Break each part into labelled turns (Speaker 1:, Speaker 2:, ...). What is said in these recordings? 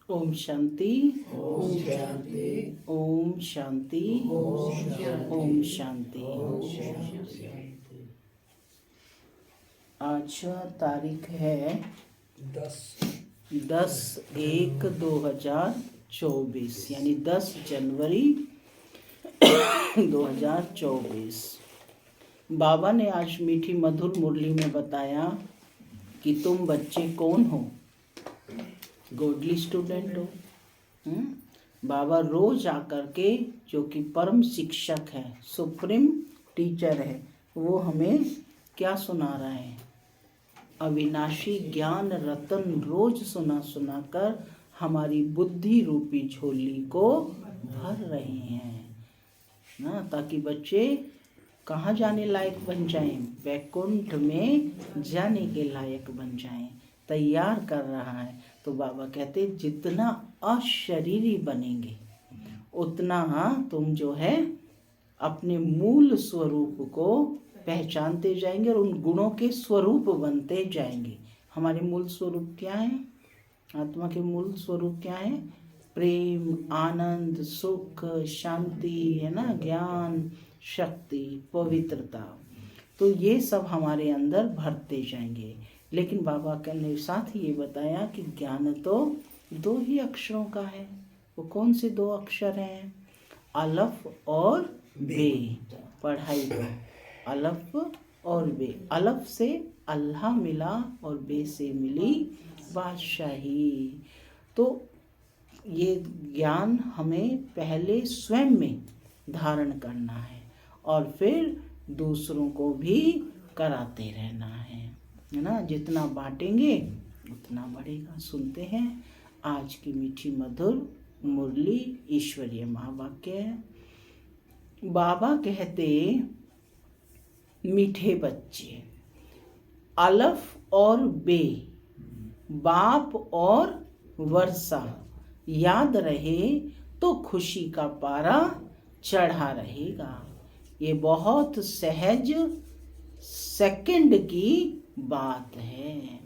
Speaker 1: ओम शांति,
Speaker 2: ओम शांति,
Speaker 1: ओम शांति, ओम शांति। आज तारीख है 10/1/2024 यानी 10 जनवरी 2024। बाबा ने आज मीठी मधुर मुरली में बताया कि तुम बच्चे कौन हो, गोडली स्टूडेंट हो। बाबा रोज आकर के, जो कि परम शिक्षक है, सुप्रीम टीचर है, वो हमें क्या सुना रहा है? अविनाशी ज्ञान रतन रोज सुना कर हमारी बुद्धि रूपी झोली को भर रहे हैं ना, ताकि बच्चे कहाँ जाने लायक बन जाएं? वैकुंठ में जाने के लायक बन जाएं, तैयार कर रहा है। तो बाबा कहते जितना अशरीरी बनेंगे उतना तुम जो है अपने मूल स्वरूप को पहचानते जाएंगे और उन गुणों के स्वरूप बनते जाएंगे। हमारे मूल स्वरूप क्या है? आत्मा के मूल स्वरूप क्या है? प्रेम, आनंद, सुख, शांति, है ना, ज्ञान, शक्ति, पवित्रता। तो ये सब हमारे अंदर भरते जाएंगे। लेकिन बाबा ने साथ ये बताया कि ज्ञान तो 2 ही अक्षरों का है। वो कौन से 2 अक्षर हैं? अलफ और बे। पढ़ाई को अलफ और बे। अलफ से अल्लाह मिला और बे से मिली बादशाही। तो ये ज्ञान हमें पहले स्वयं में धारण करना है और फिर दूसरों को भी कराते रहना है ना। जितना बांटेंगे उतना बढ़ेगा। सुनते हैं आज की मीठी मधुर मुरली। ईश्वरीय महावाक्य है। बाबा कहते, मीठे बच्चे, अलफ और बे, बाप और वर्षा याद रहे तो खुशी का पारा चढ़ा रहेगा। ये बहुत सहज सेकंड की बात है।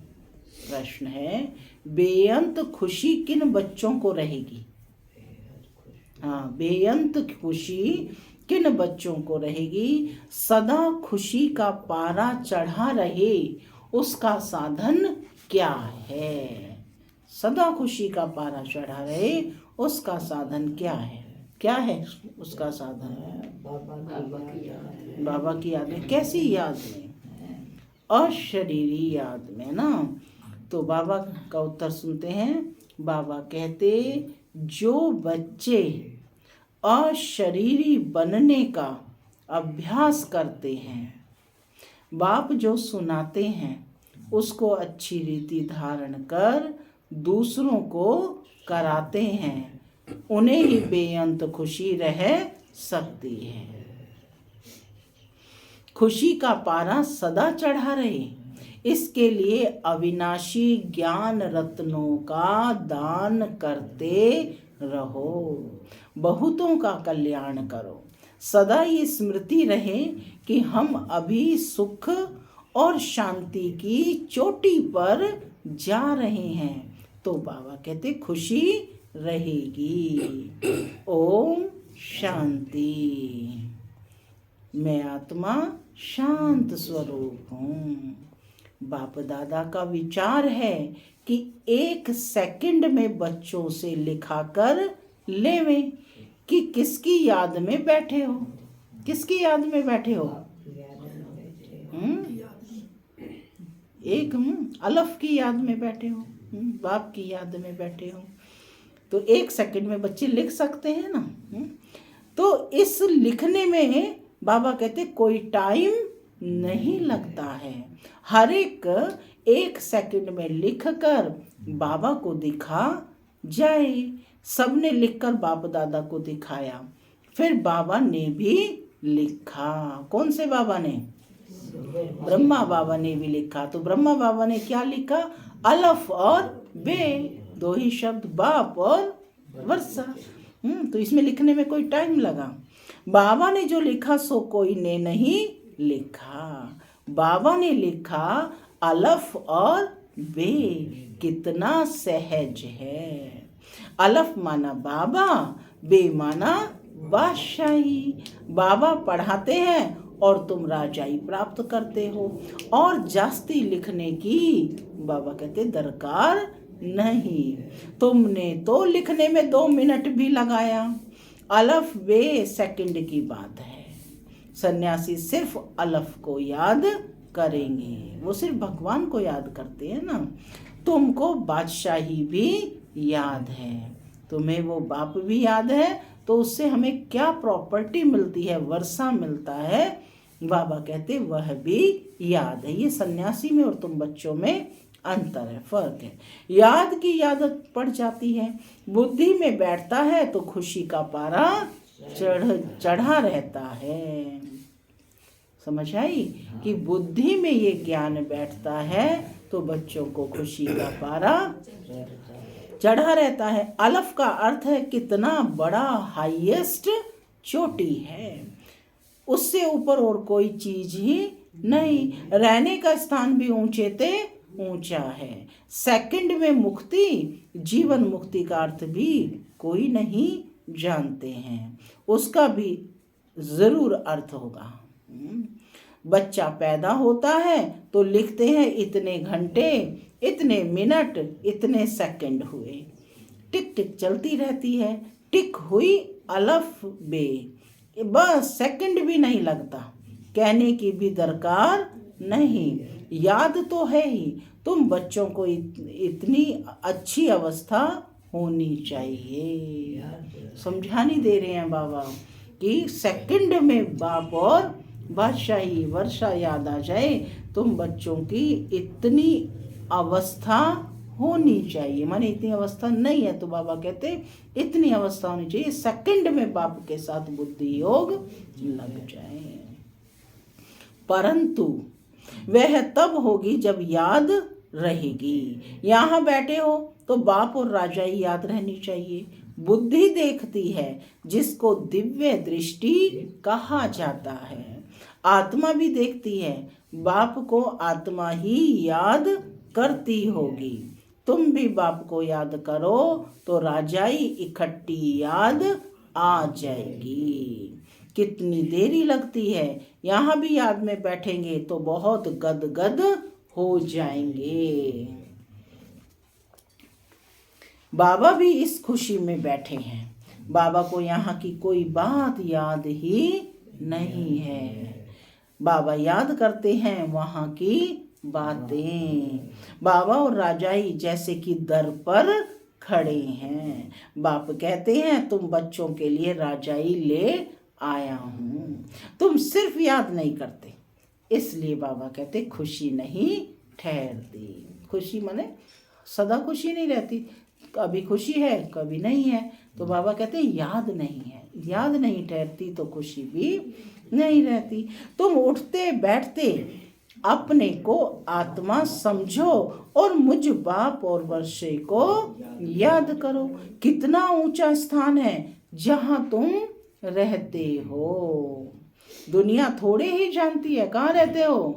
Speaker 1: प्रश्न है, बेअंत खुशी किन बच्चों को रहेगी? हाँ, बेअंत खुशी किन बच्चों को रहेगी? सदा खुशी का पारा चढ़ा रहे उसका साधन क्या है? सदा खुशी का पारा चढ़ा रहे उसका साधन क्या है? क्या है उसका साधन? बाबा की याद में। कैसी याद में? अशरीरी याद में ना। तो बाबा का उत्तर सुनते हैं। बाबा कहते, जो बच्चे अशरीरी बनने का अभ्यास करते हैं, बाप जो सुनाते हैं उसको अच्छी रीति धारण कर दूसरों को कराते हैं, उन्हें ही बेअंत खुशी रह सकती है। खुशी का पारा सदा चढ़ा रहे, इसके लिए अविनाशी ज्ञान रत्नों का दान करते रहो, बहुतों का कल्याण करो। सदा ये स्मृति रहे कि हम अभी सुख और शांति की चोटी पर जा रहे हैं। तो बाबा कहते खुशी रहेगी। ओम शांति। मैं आत्मा शांत स्वरूप हूँ। बाप दादा का विचार है कि 1 सेकंड में बच्चों से लिखा कर लेवें कि किसकी याद में बैठे हो। किसकी याद में बैठे हो? एक अलफ की याद में बैठे हो, बाप की याद में बैठे हो। तो 1 सेकंड में बच्चे लिख सकते हैं ना। तो इस लिखने में बाबा कहते कोई टाइम नहीं लगता है। हर एक 1 सेकंड में लिखकर बाबा को दिखा जाए। सबने लिखकर बाप दादा को दिखाया, फिर बाबा ने भी लिखा। कौन से बाबा ने? ब्रह्मा बाबा ने भी लिखा। तो ब्रह्मा बाबा ने क्या लिखा? अलफ और बे, 2 ही शब्द, बाप और वर्षा। तो इसमें लिखने में कोई टाइम लगा? बाबा ने जो लिखा सो कोई ने नहीं लिखा। बाबा ने लिखा अलफ और बे। कितना सहज है। अलफ माना बाबा, बे माना बादशाही। बाबा पढ़ाते हैं और तुम राजाई प्राप्त करते हो, और जास्ती लिखने की बाबा कहते दरकार नहीं। तुमने तो लिखने में 2 मिनट भी लगाया, अलफ बे सेकंड की बात है। सन्यासी सिर्फ अलफ को याद करेंगे, वो सिर्फ भगवान को याद करते हैं ना। तुमको बादशाही भी याद है, तुम्हें वो बाप भी याद है, तो उससे हमें क्या प्रॉपर्टी मिलती है, वर्षा मिलता है, बाबा कहते वह भी याद है। ये सन्यासी में और तुम बच्चों में अंतर है, फर्क है। याद की आदत पड़ जाती है, बुद्धि में बैठता है तो खुशी का पारा चढ़ा रहता है। समझ आई कि बुद्धि में ये ज्ञान बैठता है तो बच्चों को खुशी का पारा चढ़ा रहता है। अलफ का अर्थ है कितना बड़ा, हाईएस्ट चोटी है, उससे ऊपर और कोई चीज ही नहीं। रहने का स्थान भी ऊंचे ते ऊंचा है। सेकंड में मुक्ति, जीवन मुक्ति का अर्थ भी कोई नहीं जानते हैं, उसका भी जरूर अर्थ होगा। बच्चा पैदा होता है तो लिखते हैं इतने घंटे, इतने मिनट, इतने सेकंड हुए, टिक टिक चलती रहती है। टिक हुई अलफ बे, बस सेकंड भी नहीं लगता, कहने की भी दरकार नहीं। याद तो है ही, तुम बच्चों को इतनी अच्छी अवस्था होनी चाहिए। समझानी दे रहे हैं बाबा कि सेकंड में बाप और बादशाही वर्षा याद आ जाए। तुम बच्चों की इतनी अवस्था होनी चाहिए, माने इतनी अवस्था नहीं है तो बाबा कहते इतनी अवस्था होनी चाहिए, सेकंड में बाप के साथ बुद्धि योग लग जाए। परंतु वह तब होगी जब याद रहेगी। यहाँ बैठे हो तो बाप और राजाई याद रहनी चाहिए। बुद्धि देखती है जिसको दिव्य दृष्टि कहा जाता है। आत्मा भी देखती है, बाप को आत्मा ही याद करती होगी। तुम भी बाप को याद करो तो राजाई इकट्ठी याद आ जाएगी। कितनी देरी लगती है, यहाँ भी याद में बैठेंगे तो बहुत गदगद हो जाएंगे। बाबा भी इस खुशी में बैठे हैं, बाबा को यहाँ की कोई बात याद ही नहीं है। बाबा याद करते हैं वहाँ की बातें। बाबा और राजाई जैसे कि दर पर खड़े हैं। बाप कहते हैं तुम बच्चों के लिए राजाई ले आया हूँ। तुम सिर्फ याद नहीं करते, इसलिए बाबा कहते खुशी नहीं ठहरती। खुशी माने सदा खुशी नहीं रहती, कभी खुशी है कभी नहीं है। तो बाबा कहते याद नहीं है, याद नहीं ठहरती तो खुशी भी नहीं रहती। तुम उठते बैठते अपने को आत्मा समझो और मुझ बाप और वर्षे को याद करो। कितना ऊंचा स्थान है जहाँ तुम रहते हो। दुनिया थोड़े ही जानती है कहाँ रहते हो,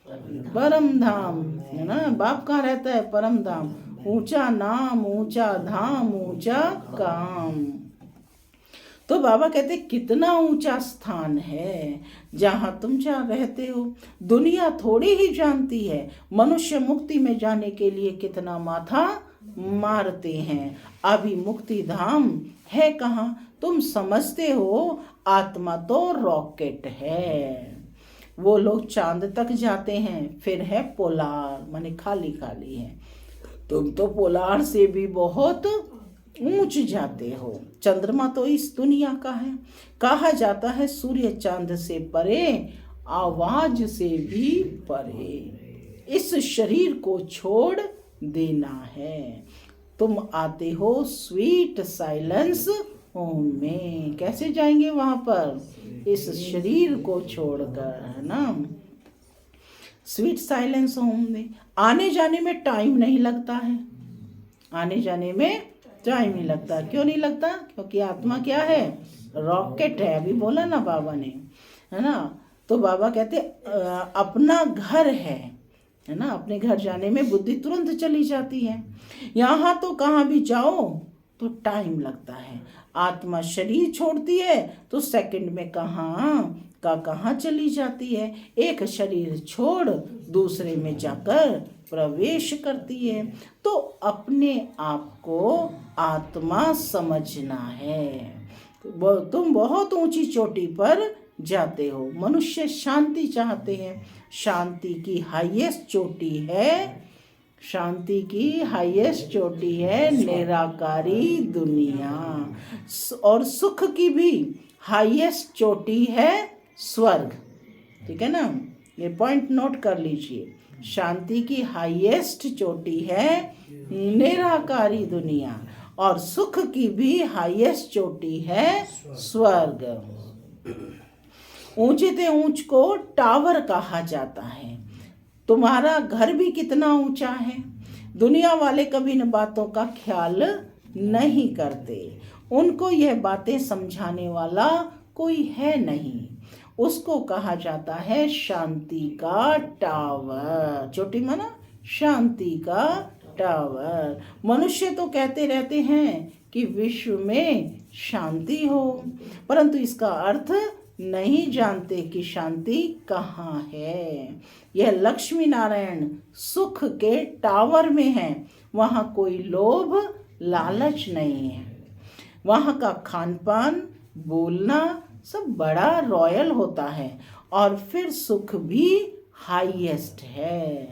Speaker 1: परम धाम है ना। बाप कहाँ रहता है, परम धाम। ऊंचा नाम, ऊंचा धाम, ऊंचा काम। तो बाबा कहते कितना ऊंचा स्थान है जहाँ तुम जा रहते हो। दुनिया थोड़ी ही जानती है मनुष्य मुक्ति में जाने के लिए कितना माथा मारते हैं। अभी मुक्ति धाम है कहाँ, तुम समझते हो आत्मा तो रॉकेट है। वो लोग चांद तक जाते हैं, फिर है पोलार माने खाली खाली है। तुम तो पोलार से भी बहुत ऊंच जाते हो। चंद्रमा तो इस दुनिया का है, कहा जाता है सूर्य चांद से परे, आवाज से भी परे। इस शरीर को छोड़ देना है। तुम आते हो स्वीट साइलेंस होम में। कैसे जाएंगे वहां पर, इस शरीर को छोड़कर, है ना। स्वीट साइलेंस होम में आने जाने में टाइम नहीं लगता है। आने जाने में टाइम नहीं लगता। क्यों नहीं लगता, क्योंकि आत्मा क्या है, रॉकेट है। अभी बोला ना बाबा ने, है ना। तो बाबा कहते अपना घर है ना। अपने घर जाने में बुद्धि तुरंत चली जाती है। यहाँ तो कहाँ भी जाओ तो टाइम लगता है। आत्मा शरीर छोड़ती है तो सेकंड में कहाँ चली जाती है। एक शरीर छोड़ दूसरे में जाकर प्रवेश करती है। तो अपने आप को आत्मा समझना है। तुम बहुत ऊंची चोटी पर जाते हो। मनुष्य शांति चाहते हैं। शांति की हाईएस्ट चोटी है निराकारी दुनिया। और सुख की भी हाईएस्ट चोटी है स्वर्ग। ठीक है ना, ये पॉइंट नोट कर लीजिए। शांति की हाईएस्ट चोटी है निराकारी दुनिया और सुख की भी हाईएस्ट चोटी है स्वर्ग। ऊंचे से ऊंच को टावर कहा जाता है। तुम्हारा घर भी कितना ऊंचा है। दुनिया वाले कभी इन बातों का ख्याल नहीं करते। उनको यह बातें समझाने वाला कोई है नहीं। उसको कहा जाता है शांति का टावर। चोटी माना शांति का टावर। मनुष्य तो कहते रहते हैं कि विश्व में शांति हो, परंतु इसका अर्थ नहीं जानते कि शांति कहाँ है। यह लक्ष्मी नारायण सुख के टावर में है। वहाँ कोई लोभ लालच नहीं है। वहाँ का खान पान बोलना सब बड़ा रॉयल होता है और फिर सुख भी हाईएस्ट है।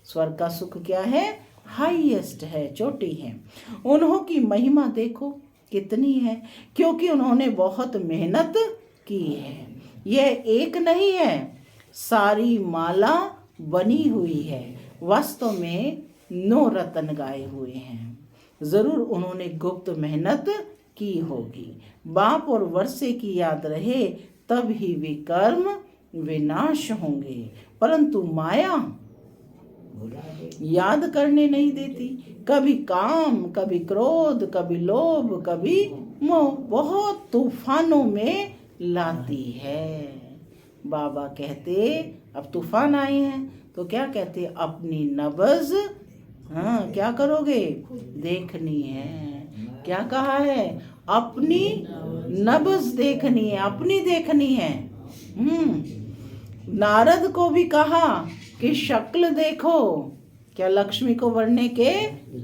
Speaker 1: स्वर्ग का सुख क्या है? हाईएस्ट है, चोटी है। उन्हों की महिमा देखो कितनी है, क्योंकि उन्होंने बहुत मेहनत की है। यह एक नहीं है, सारी माला बनी हुई है। वास्तव में 9 रत्न गाए हुए हैं। जरूर उन्होंने गुप्त मेहनत की होगी। बाप और वर्षे की याद रहे तब ही वे कर्म विनाश होंगे, परंतु माया याद करने नहीं देती। कभी काम, कभी क्रोध, कभी लोभ, कभी मोह, बहुत तूफानों में लाती है। बाबा कहते अब तूफान आए हैं तो क्या कहते, अपनी नब्ज क्या करोगे? देखनी है। क्या कहा है? अपनी नब्ज देखनी है, अपनी देखनी है। नारद को भी कहा कि शक्ल देखो, क्या लक्ष्मी को वरने के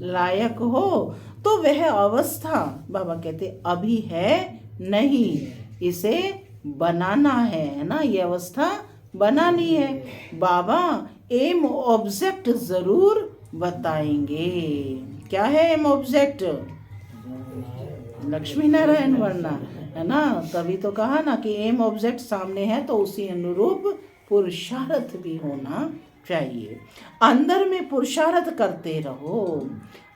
Speaker 1: लायक हो। तो वह अवस्था बाबा कहते अभी है नहीं, इसे बनाना है ना, ये अवस्था बनानी है। बाबा एम ऑब्जेक्ट जरूर बताएंगे। क्या है एम ऑब्जेक्ट? लक्ष्मी नारायण वरना, है ना। तभी तो कहा ना कि एम ऑब्जेक्ट सामने है तो उसी अनुरूप पुरुषार्थ भी होना चाहिए। अंदर में पुरुषार्थ करते रहो,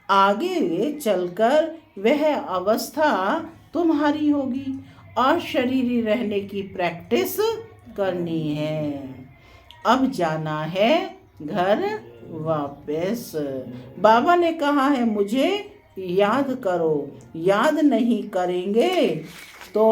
Speaker 1: आगे चलकर वह अवस्था तुम्हारी होगी। अशरीरी रहने की प्रैक्टिस करनी है। अब जाना है घर वापस। बाबा ने कहा है मुझे याद करो। याद नहीं करेंगे तो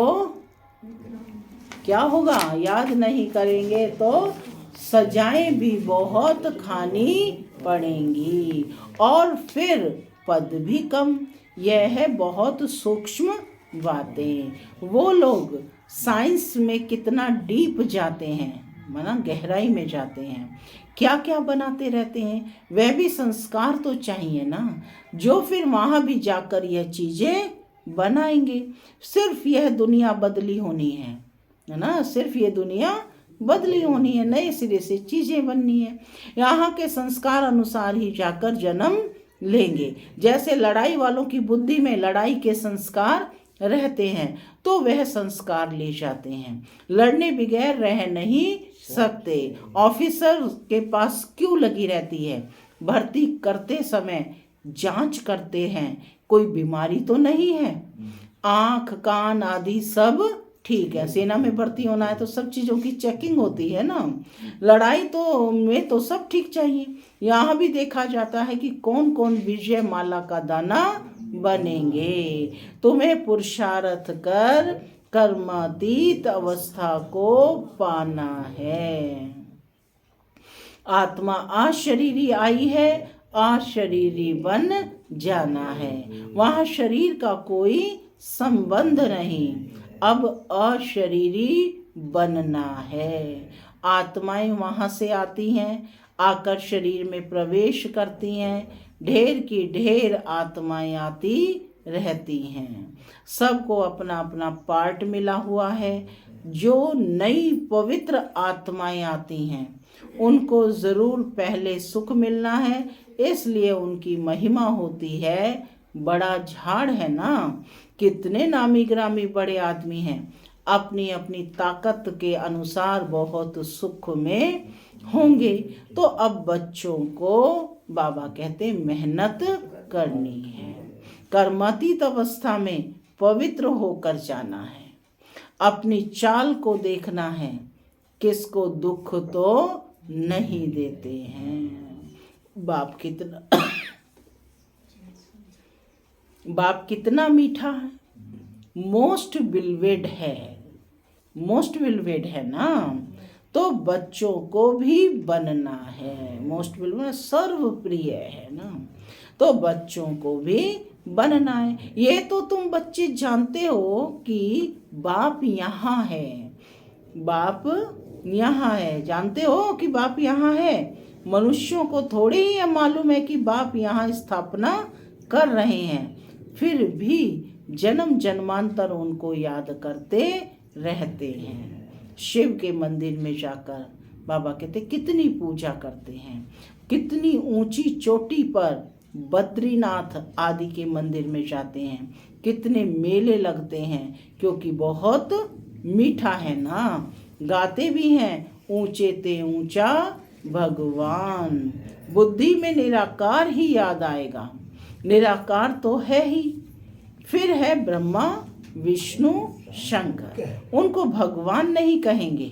Speaker 1: क्या होगा? याद नहीं करेंगे तो सजाएं भी बहुत खानी पड़ेंगी और फिर पद भी कम। यह है बहुत सूक्ष्म बातें। वो लोग साइंस में कितना डीप जाते हैं, माना गहराई में जाते हैं, क्या क्या बनाते रहते हैं। वह भी संस्कार तो चाहिए ना, जो फिर वहाँ भी जाकर यह चीज़ें बनाएंगे। सिर्फ यह दुनिया बदली होनी है ना, सिर्फ ये दुनिया बदली होनी है, नए सिरे से चीज़ें बननी है। यहाँ के संस्कार अनुसार ही जाकर जन्म लेंगे। जैसे लड़ाई वालों की बुद्धि में लड़ाई के संस्कार रहते हैं तो वह संस्कार ले जाते हैं। लड़ने बगैर रह नहीं सकते। ऑफिसर के पास क्यों लगी रहती है? भर्ती करते समय जांच करते हैं कोई बीमारी तो नहीं है, आँख कान आदि सब ठीक है। सेना में भर्ती होना है तो सब चीज़ों की चेकिंग होती है ना। लड़ाई तो में तो सब ठीक चाहिए। यहाँ भी देखा जाता है कि कौन कौन विजय माला का दाना बनेंगे। तुम्हें पुरुषार्थ कर कर्मातीत अवस्था को पाना है। आत्मा अशरीरी आई है, अशरीरी बन जाना है। वहाँ शरीर का कोई संबंध नहीं, अब अशरीरी बनना है। आत्माएं वहाँ से आती हैं, आकर शरीर में प्रवेश करती हैं। ढेर की ढेर आत्माएं आती रहती हैं। सबको अपना अपना पार्ट मिला हुआ है। जो नई पवित्र आत्माएं आती हैं उनको जरूर पहले सुख मिलना है, इसलिए उनकी महिमा होती है। बड़ा झाड़ है ना, कितने नामी ग्रामी बड़े आदमी हैं, अपनी अपनी ताकत के अनुसार बहुत सुख में होंगे। तो अब बच्चों को बाबा कहते मेहनत करनी है, कर्मातीत अवस्था में पवित्र होकर जाना है, अपनी चाल को देखना है, किसको दुख तो नहीं देते हैं। बाप कितना मीठा है, मोस्ट बिलवेड है, मोस्ट बिलवेड है ना। तो बच्चों को भी बनना है, मोस्ट बिलवेड सर्व प्रिय है ना, तो बच्चों को भी बनना है। ये तो तुम बच्चे जानते हो कि बाप यहाँ है, बाप यहाँ है, जानते हो कि बाप यहाँ है। मनुष्यों को थोड़ी ही यह मालूम है कि बाप यहाँ स्थापना कर रहे हैं, फिर भी जन्म जन्मांतर उनको याद करते रहते हैं। शिव के मंदिर में जाकर बाबा कहते कितनी पूजा करते हैं, कितनी ऊंची चोटी पर बद्रीनाथ आदि के मंदिर में जाते हैं, कितने मेले लगते हैं, क्योंकि बहुत मीठा है ना। गाते भी हैं ऊंचे ते ऊंचा भगवान, बुद्धि में निराकार ही याद आएगा, निराकार तो है ही, फिर है ब्रह्मा विष्णु शंकर, उनको भगवान नहीं कहेंगे।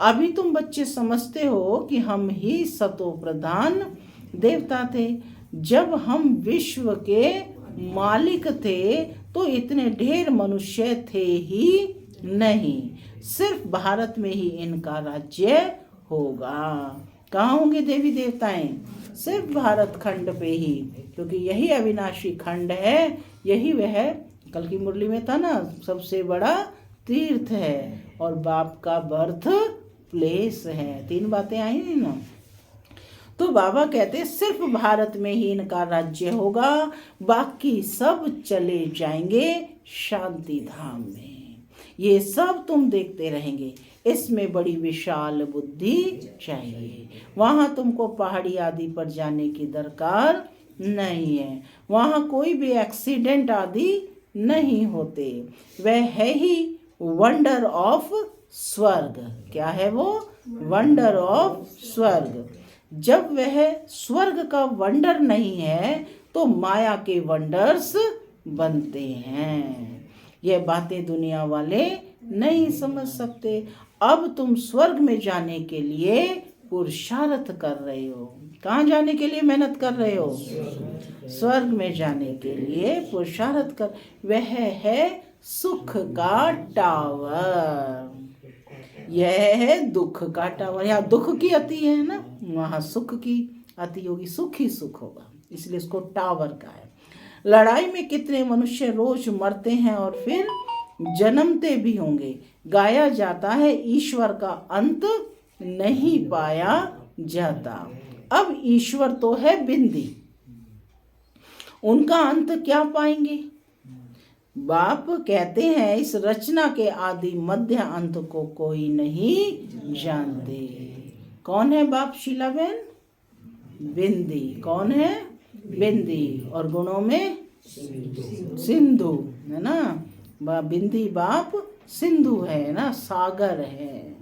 Speaker 1: अभी तुम बच्चे समझते हो कि हम ही सतो प्रधान देवता थे। जब हम विश्व के मालिक थे तो इतने ढेर मनुष्य थे ही नहीं, सिर्फ भारत में ही इनका राज्य होगा। कहाँ होंगे देवी देवताएं? सिर्फ भारत खंड पे ही, क्योंकि यही अविनाशी खंड है, यही वह कल की मुरली में था ना, सबसे बड़ा तीर्थ है और बाप का बर्थ प्लेस है। 3 बातें आई हैं ना। तो बाबा कहते सिर्फ भारत में ही इनका राज्य होगा, बाकी सब चले जाएंगे शांति धाम में। ये सब तुम देखते रहेंगे, इसमें बड़ी विशाल बुद्धि चाहिए। वहाँ तुमको पहाड़ी आदि पर जाने की दरकार नहीं है, वहाँ कोई भी एक्सीडेंट आदि नहीं होते। वह है ही वंडर ऑफ स्वर्ग। क्या है वो? वंडर ऑफ स्वर्ग। जब वह स्वर्ग का वंडर नहीं है तो माया के वंडर्स बनते हैं। यह बातें दुनिया वाले नहीं समझ सकते। अब तुम स्वर्ग में जाने के लिए पुरुषार्थ कर रहे हो। कहाँ जाने के लिए मेहनत कर रहे हो? स्वर्ग में जाने के लिए पुरुषार्थ कर। वह है सुख का टावर, यह है दुख का टावर। यहाँ दुख की अति है ना, वहाँ सुख की अति होगी, सुख ही सुख होगा, इसलिए इसको टावर का है। लड़ाई में कितने मनुष्य रोज मरते हैं और फिर जन्मते भी होंगे। गाया जाता है ईश्वर का अंत नहीं पाया जाता। अब ईश्वर तो है बिंदी, उनका अंत क्या पाएंगे? बाप कहते हैं इस रचना के आदि मध्य अंत को कोई नहीं जानते। कौन है बाप शीला बहन? बिंदी। कौन है? बिंदी। और गुणों में सिंधु है ना। बिंदी बाप सिंधु है ना, सागर है।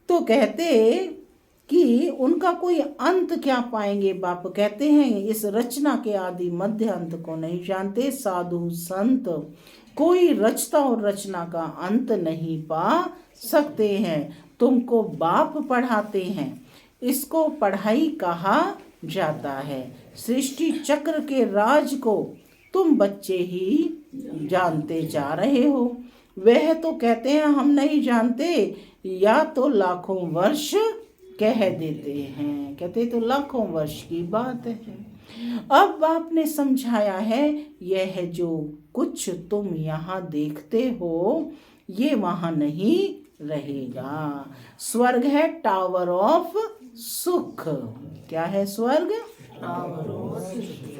Speaker 1: तो कहते कि उनका कोई अंत क्या पाएंगे? बाप कहते हैं इस रचना के आदि मध्य अंत को नहीं जानते। साधु संत कोई रचता और रचना का अंत नहीं पा सकते हैं। तुमको बाप पढ़ाते हैं, इसको पढ़ाई कहा जाता है। सृष्टि चक्र के राज को तुम बच्चे ही जानते जा रहे हो। वह तो कहते हैं हम नहीं जानते, या तो लाखों वर्ष कह देते हैं। कहते तो लाखों वर्ष की बात है। अब बाप ने समझाया है, यह जो कुछ तुम यहाँ देखते हो ये वहां नहीं रहेगा। स्वर्ग है टावर ऑफ सुख। क्या है स्वर्ग?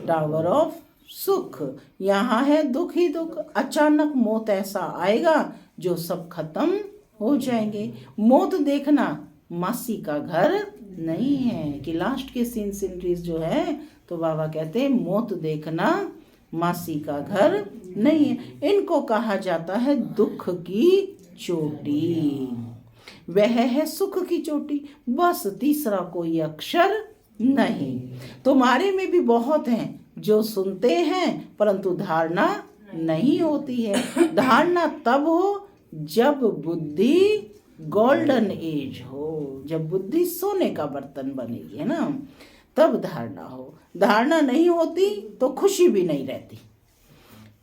Speaker 1: टावर ऑफ सुख। यहाँ है दुख ही दुख। अचानक मौत ऐसा आएगा जो सब खत्म हो जाएंगे। मौत देखना मासी का घर नहीं है कि लास्ट के सीनरीज जो है तो बाबा कहते हैं मौत देखना मासी का घर नहीं है। इनको कहा जाता है दुख की चोटी, वह है सुख की चोटी। बस तीसरा कोई अक्षर नहीं। तुम्हारे में भी बहुत हैं जो सुनते हैं परंतु धारणा नहीं होती है। धारणा तब हो जब बुद्धि गोल्डन एज हो, जब बुद्धि सोने का बर्तन बनेगी, है ना, तब धारणा हो। धारणा नहीं होती तो खुशी भी नहीं रहती।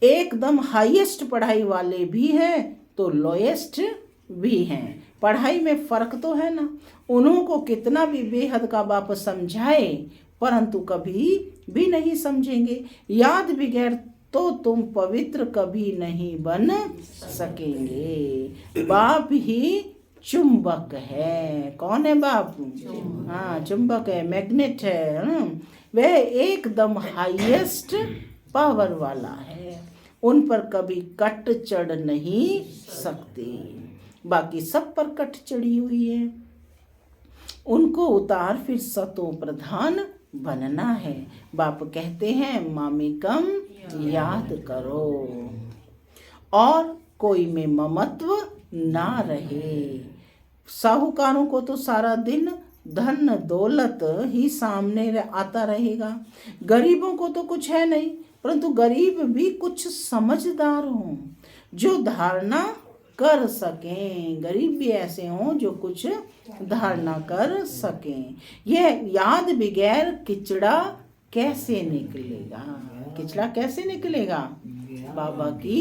Speaker 1: एकदम हाईएस्ट पढ़ाई वाले भी हैं तो लोएस्ट भी हैं। पढ़ाई में फर्क तो है ना। उन्हों कितना भी बेहद का बाप समझाए परंतु कभी भी नहीं समझेंगे। याद बगैर तो तुम पवित्र कभी नहीं बन सकेंगे। बाप ही चुंबक है। कौन है बाप? हाँ, चुंबक है, मैग्नेट है ना? वह एकदम हाईएस्ट पावर वाला है। उन पर कभी कट चढ़ नहीं सकती। बाकी सब पर कट चढ़ी हुई है। उनको उतार फिर सतो प्रधान बनना है। बाप कहते हैं मामिकम याद करो और कोई में ममत्व ना रहे। साहूकारों को तो सारा दिन धन दौलत ही सामने आता रहेगा। गरीबों को तो कुछ है नहीं परंतु गरीब भी कुछ समझदार हों जो धारणा कर सकें। गरीब भी ऐसे हों जो कुछ धारणा कर सकें। यह याद बगैर किचड़ा कैसे निकलेगा? किचड़ा कैसे निकलेगा? बाबा की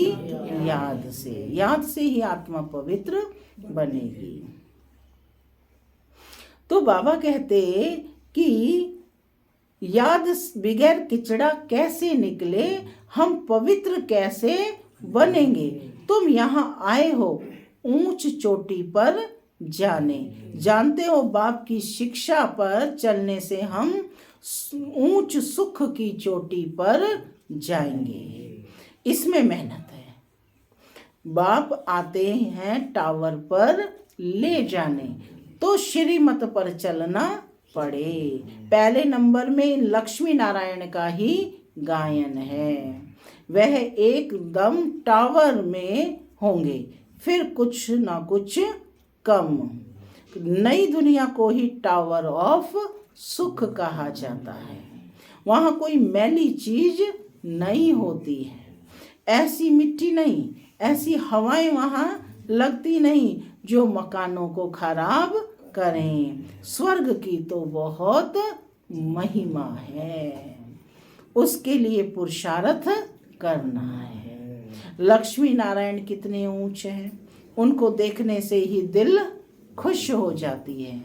Speaker 1: याद से। याद से ही आत्मा पवित्र बनेगी। तो बाबा कहते कि याद बगैर किचड़ा कैसे निकले, हम पवित्र कैसे बनेंगे। तुम यहाँ आए हो ऊंच चोटी पर जाने। जानते हो बाप की शिक्षा पर चलने से हम ऊंच सुख की चोटी पर जाएंगे। इसमें मेहनत है। बाप आते हैं टावर पर ले जाने तो श्रीमत पर चलना पड़े। पहले नंबर में लक्ष्मी नारायण का ही गायन है। वह एकदम टावर में होंगे, फिर कुछ ना कुछ कम। नई दुनिया को ही टावर ऑफ सुख कहा जाता है। वहाँ कोई मैली चीज नहीं होती है। ऐसी मिट्टी नहीं, ऐसी हवाएं वहाँ लगती नहीं जो मकानों को खराब करें। स्वर्ग की तो बहुत महिमा है, उसके लिए पुरुषार्थ करना है। लक्ष्मी नारायण कितने ऊंचे हैं, उनको देखने से ही दिल खुश हो जाती है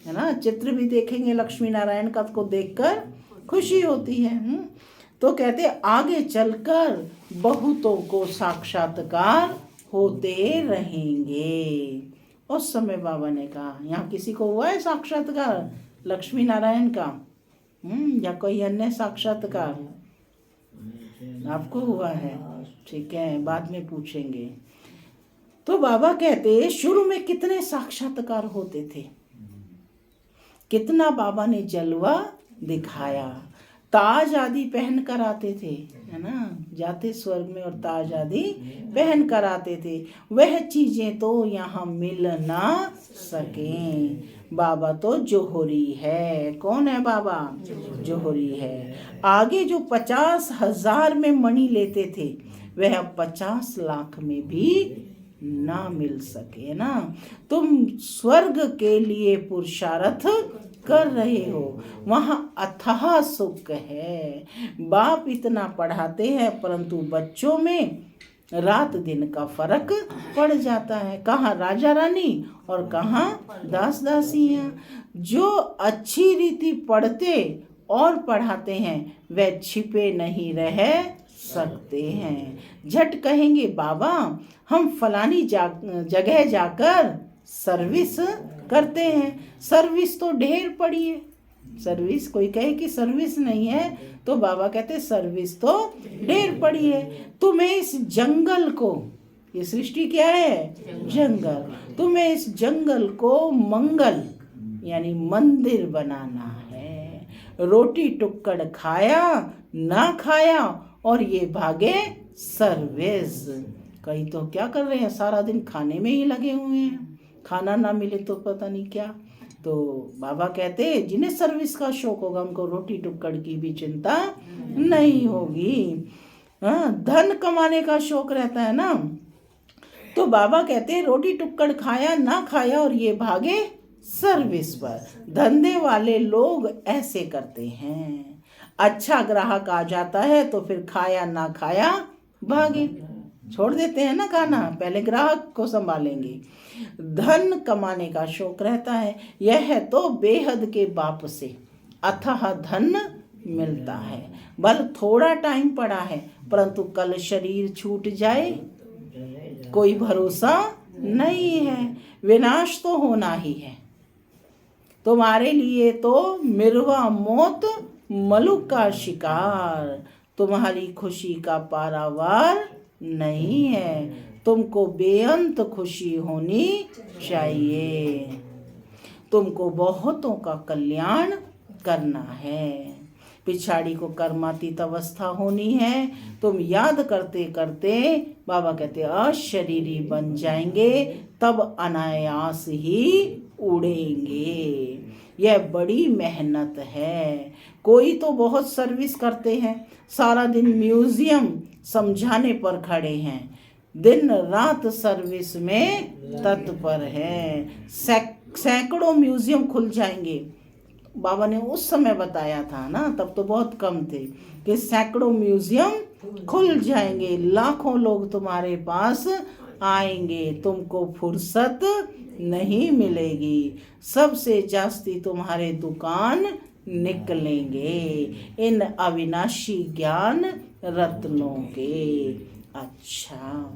Speaker 1: ना। चित्र भी देखेंगे लक्ष्मी नारायण का तो देखकर खुशी होती है। तो कहते आगे चलकर बहुतों को साक्षात्कार होते रहेंगे। उस समय बाबा ने कहा यहाँ किसी को हुआ है साक्षात्कार लक्ष्मी नारायण का? या कोई अन्य साक्षात्कार आपको हुआ है? ठीक है, बाद में पूछेंगे। तो बाबा कहते शुरू में कितने साक्षात्कार होते थे, कितना बाबा ने जलवा दिखाया। ताज आदि पहन कर आते थे, है ना, जाते स्वर्ग में और ताज आदि पहन कर आते थे। वह चीजें तो यहाँ मिल ना सके। बाबा तो जोहरी है। कौन है बाबा? जोहरी है। आगे जो 50,000 में मणि लेते थे वह 50 लाख में भी ना मिल सके ना। तुम स्वर्ग के लिए पुरुषार्थ कर रहे हो, वहाँ अथाह सुख है। बाप इतना पढ़ाते हैं परंतु बच्चों में रात दिन का फर्क पड़ जाता है, कहाँ राजा रानी और कहाँ दास दासियाँ। जो अच्छी रीति पढ़ते और पढ़ाते हैं वे छिपे नहीं रह सकते हैं। झट कहेंगे बाबा हम फलानी जगह जाकर सर्विस करते हैं। सर्विस तो ढेर पड़ी है। सर्विस, कोई कहे कि सर्विस नहीं है तो बाबा कहते सर्विस तो ढेर पड़ी है। तुम्हें इस जंगल को, ये सृष्टि क्या है? जंगल। तुम्हें इस जंगल को मंगल यानी मंदिर बनाना है। रोटी टुक्कड़ खाया ना खाया और ये भागे सर्विस। कई तो क्या कर रहे हैं, सारा दिन खाने में ही लगे हुए हैं, खाना ना मिले तो पता नहीं क्या। तो बाबा कहते जिन्हें सर्विस का शौक होगा उनको रोटी टुक्कड़ की भी चिंता नहीं होगी। धन कमाने का शौक रहता है ना, तो बाबा कहते रोटी टुक्कड़ खाया ना खाया और ये भागे सर्विस पर। धंधे वाले लोग ऐसे करते हैं। अच्छा ग्राहक आ जाता है तो फिर खाया ना खाया भागे, छोड़ देते हैं ना खाना, पहले ग्राहक को संभालेंगे। धन कमाने का शौक रहता है, यह तो बेहद के बाप से अथाह धन मिलता है। बल थोड़ा टाइम पड़ा है परंतु कल शरीर छूट जाए कोई भरोसा नहीं है, विनाश तो होना ही है। तुम्हारे लिए तो मिर्वा मौत मलुक का शिकार, तुम्हारी खुशी का पारावार नहीं है। तुमको बेअंत खुशी होनी चाहिए। तुमको बहुतों का कल्याण करना है। पिछाड़ी को कर्मातीत अवस्था होनी है। तुम याद करते करते बाबा कहते अशरीरी बन जाएंगे, तब अनायास ही उड़ेंगे। यह बड़ी मेहनत है। कोई तो बहुत सर्विस करते हैं, सारा दिन म्यूजियम समझाने पर खड़े हैं, दिन रात सर्विस में तत्पर हैं। सैकड़ों म्यूजियम खुल जाएंगे। बाबा ने उस समय बताया था ना, तब तो बहुत कम थे, कि सैकड़ों म्यूजियम खुल जाएंगे, लाखों लोग तुम्हारे पास आएंगे, तुमको फुर्सत नहीं मिलेगी। सबसे जास्ती तुम्हारे दुकान निकलेंगे इन अविनाशी ज्ञान रत्नों के। अच्छा,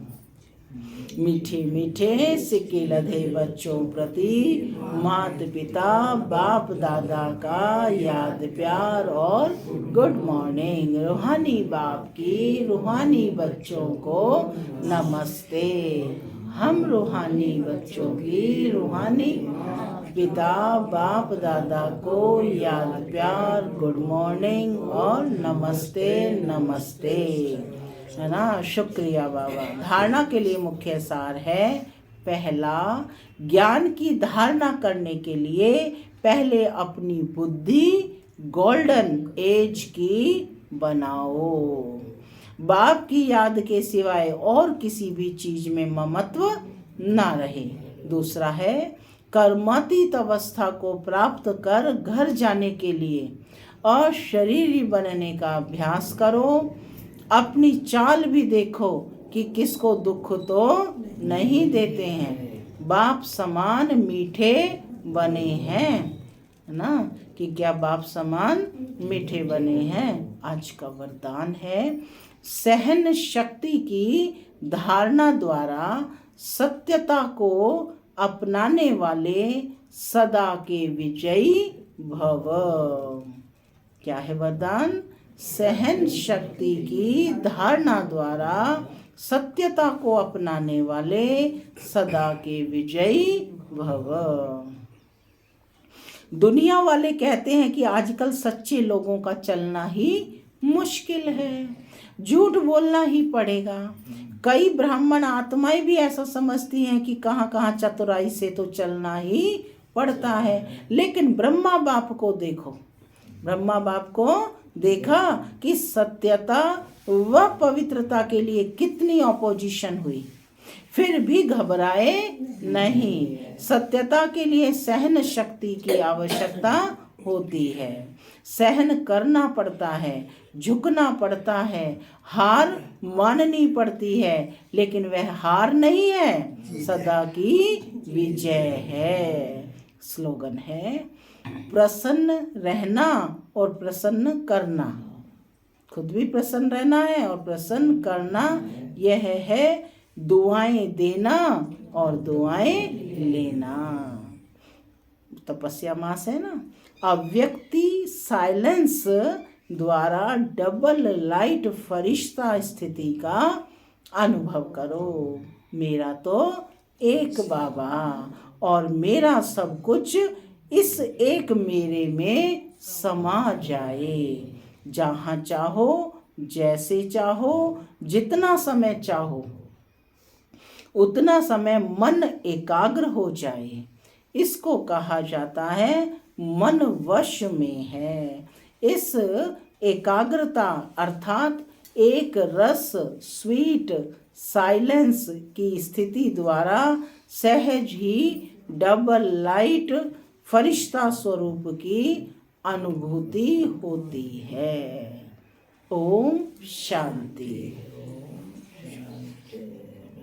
Speaker 1: मीठे मीठे सिक्के लधे बच्चों प्रति मात पिता बाप दादा का याद प्यार और गुड मॉर्निंग। रूहानी बाप की रूहानी बच्चों को नमस्ते। हम रूहानी बच्चों की रूहानी पिता बाप दादा को याद प्यार गुड मॉर्निंग और नमस्ते नमस्ते, है ना। शुक्रिया बाबा। धारणा के लिए मुख्य सार है, पहला, ज्ञान की धारणा करने के लिए पहले अपनी बुद्धि गोल्डन एज की बनाओ। बाप की याद के सिवाय और किसी भी चीज में ममत्व ना रहे। दूसरा है, कर्मातीत अवस्था को प्राप्त कर घर जाने के लिए अशरीरी बनने का अभ्यास करो। अपनी चाल भी देखो कि किसको दुख तो नहीं देते हैं। बाप समान मीठे बने हैं, है ना, कि क्या बाप समान मीठे बने हैं। आज का वरदान है, सहन शक्ति की धारणा द्वारा सत्यता को अपनाने वाले सदा के विजयी भव। क्या है वरदान? सहन शक्ति की धारणा द्वारा सत्यता को अपनाने वाले सदा के विजयी भव। दुनिया वाले कहते हैं कि आजकल सच्चे लोगों का चलना ही मुश्किल है, झूठ बोलना ही पड़ेगा। कई ब्राह्मण आत्माएं भी ऐसा समझती हैं कि कहाँ कहाँ चतुराई से तो चलना ही पड़ता है। लेकिन ब्रह्मा बाप को देखो, ब्रह्मा बाप को देखा कि सत्यता व पवित्रता के लिए कितनी ऑपोजिशन हुई, फिर भी घबराए नहीं। सत्यता के लिए सहन शक्ति की आवश्यकता होती है। सहन करना पड़ता है, झुकना पड़ता है, हार माननी पड़ती है, लेकिन वह हार नहीं है, सदा की विजय है। स्लोगन है, प्रसन्न रहना और प्रसन्न करना। खुद भी प्रसन्न रहना है और प्रसन्न करना, यह है दुआएं देना और दुआएं लेना। तपस्या मास है ना। अव्यक्ति साइलेंस द्वारा डबल लाइट फरिश्ता स्थिति का अनुभव करो। मेरा तो एक बाबा और मेरा सब कुछ इस एक मेरे में समा जाए। जहाँ चाहो, जैसे चाहो, जितना समय चाहो, उतना समय मन एकाग्र हो जाए। इसको कहा जाता है मन वश में है। इस एकाग्रता अर्थात एक रस स्वीट साइलेंस की स्थिति द्वारा सहज ही डबल लाइट फरिश्ता स्वरूप की अनुभूति होती है। ओम शांति।